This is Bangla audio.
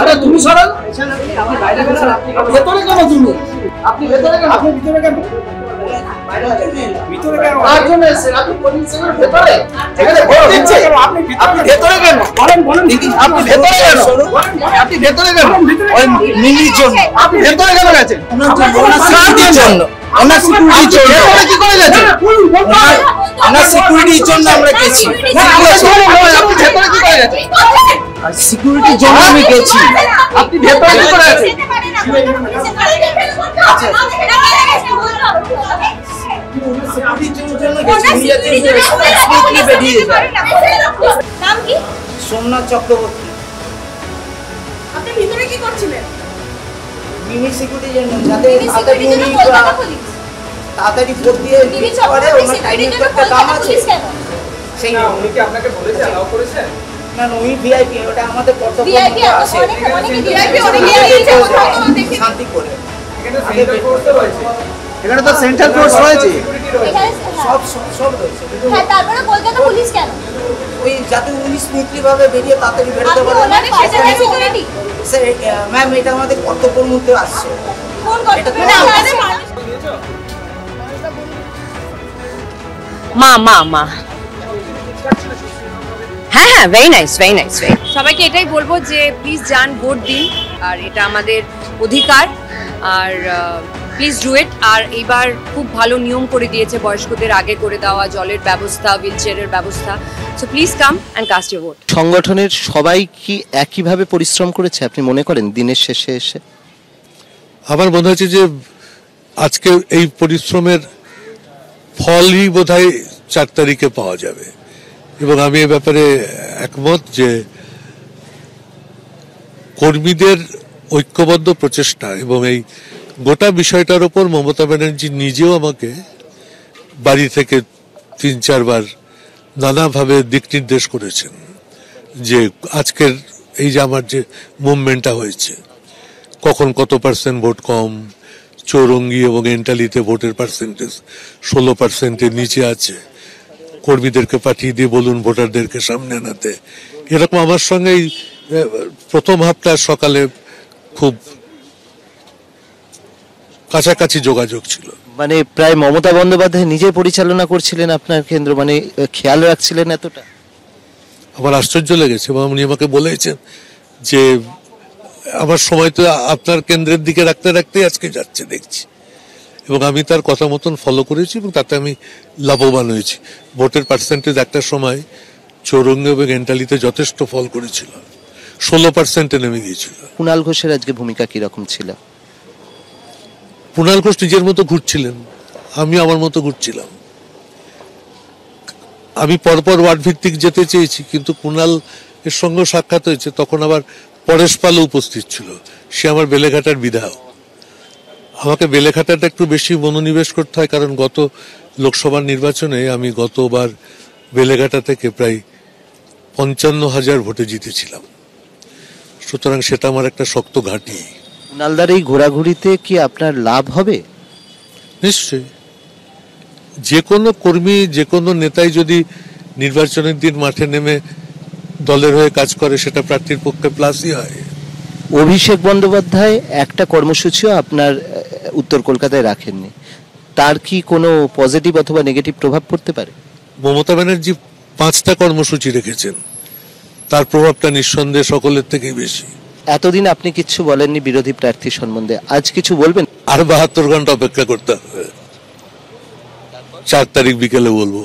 আরে তুমি সরল, আপনি বাইরে বেরোন, আপনি ভেতরে কেন তুমি? আপনি ভেতরে কেন? আপনি ভিতরে কেন? ভিতরে কেন? আর জন্য এসেছেন আপনি পুলিশ স্টেশনের ভেতরে? এখানে ভোট দিচ্ছে, আপনি ভেতরে কেন? বলেন বলেন আপনি ভেতরে কেন? আপনি ভেতরে কেন? ওই মিনির জন্য আপনি ভেতরে কেন গেছেন? ওনার জন্য, ওনার সিকিউরিটির জন্য। ভেতরে কি করে গেছেন? ওনার সিকিউরিটির জন্য আমরা গেছি। আপনি ভেতরে কি করে গেছেন? সিকিউরিটির জন্য আমি গেছি। আপনি ভেতরে কি করে গেছেন? সোমনাথ চক্রবর্তী। আপনি ভিতরে কি করছিলেন? মিনি সিকিউরিটির জন্য, যাতে তাড়াতাড়ি ভোট দিয়ে পরে ওনার টাইমিং একটা কাম আছে। সেই উনি কি আপনাকে বলেছে, অ্যালাউ করেছেন? না উনি ভিআইপি, ওটা আমাদের কর্তব্য আছে। শান্তি করে এখানে তো সেন্ট্রাল ফোর্স রয়েছে, সব সব রয়েছে। হ্যাঁ, তারপরে কলকাতা পুলিশ কেন? ওই যাতে উনি স্মুথলি ভাবে বেরিয়ে তাড়াতাড়ি বেরোতে পারে। ম্যাম এটা আমাদের কর্তব্যের মধ্যে আসছে। কোন কর্তব্য? মা হ্যাঁ, ভেরি নাইস। সবাইকে এটাই বলবো যে প্লিজ যান, ভোট দিন, আর এটা আমাদের অধিকার, আর প্লিজ ডু ইট। আর এইবার খুব ভালো নিয়ম করে দিয়েছে বয়স্কদের আগে করে দেওয়া, জলের ব্যবস্থা, হুইল চেয়ারের ব্যবস্থা। So please come and cast your vote. সংগঠনের সবাই কি একইভাবে পরিশ্রম করেছে আপনি মনে করেন দিনের শেষে এসে? আমার মনে হচ্ছে যে আজকে এই পরিশ্রমের ফলই বোধহয় 4 তারিখে পাওয়া যাবে, এবং আমি এ ব্যাপারে একমত যে কর্মীদের ঐক্যবদ্ধ প্রচেষ্টা এবং এই গোটা বিষয়টার উপর মমতা ব্যানার্জি নিজেও আমাকে বাড়ি থেকে 3-4 বার নানাভাবে দিক নির্দেশ করেছেন যে আজকের এই যে আমার যে মুভমেন্টটা হয়েছে, কখন কত % ভোট কম, চৌরঙ্গি এবং এন্টালিতে ভোটের পার্সেন্টেজ 16%-এর নিচে আছে, কর্মীদেরকে পাঠিয়ে দিয়ে বলুন ভোটারদেরকে সামনে আনাতে। এরকম আমার সঙ্গে প্রথম হাফটা সকালে খুব কাছাকাছি যোগাযোগ ছিল। মানে প্রায় মমতা বন্দ্যোপাধ্যায় নিজে পরিচালনা করছিলেন আপনার কেন্দ্র, মানে খেয়াল রাখছিলেন এতটা? আমার আশ্চর্য লেগেছে, এবং উনি আমাকে বলেছেন যে আমার সময় তো আপনার কেন্দ্রের দিকে রাখতে রাখতেই আজকে যাচ্ছে দেখছি, এবং আমি তার কথা মতন ফলো করেছি এবং তাতে আমি লাভবান হয়েছি। ভোটের পার্সেন্টেজ একটা সময় চৌরঙ্গি এবং এন্টালিতে যথেষ্ট ফল করেছিল, 16%-এ নেমে গিয়েছিল। কুণাল ঘোষের আজকে ভূমিকা কিরকম ছিল? কুণাল ঘোষ নিজের মতো ঘুরছিলেন, আমি আমার মতো ঘুরছিলাম। আমি পরপর ওয়ার্ড ভিত্তিক যেতে চেয়েছি, কিন্তু কুণাল এর সঙ্গে সাক্ষাৎ হয়েছে, তখন আবার পরেশ পালও উপস্থিত ছিল, সে আমার বেলেঘাটার বিধায়ক। আমাকে বেলেঘাটাটা একটু বেশি মনোনিবেশ করতে হয়, কারণ গত লোকসভার নির্বাচনে আমি গতবার বেলেঘাটা থেকে প্রায় 55,000 ভোটে জিতেছিলাম, সুতরাং সেটা আমার একটা শক্ত ঘাঁটি। কুণালদার এই ঘোরাঘুরিতে কি আপনার লাভ হবে? নিশ্চয়ই, যে কোনো কর্মী, যে কোনো নেতাই যদি নির্বাচনের দিন মাঠে নেমে দলের হয়ে কাজ করে, সেটা প্রার্থীর পক্ষে প্লাসই হয়। অভিষেক বন্দ্যোপাধ্যায় একটা কর্মসূচিও আপনার উত্তর কলকাতায় রাখেননি, তার কি কোনো পজিটিভ অথবা নেগেটিভ প্রভাব পড়তে পারে? মমতা ব্যানার্জি 5টা কর্মসূচি রেখেছেন, তার প্রভাবটা নিঃসন্দেহে সকলের থেকেই বেশি। এতদিন আপনি কিছু বলেননি বিরোধী প্রার্থী সম্বন্ধে, আজ কিছু বলবেন? আর 72 ঘন্টা অপেক্ষা করতে হবে, 4 তারিখ বিকেলে বলবো।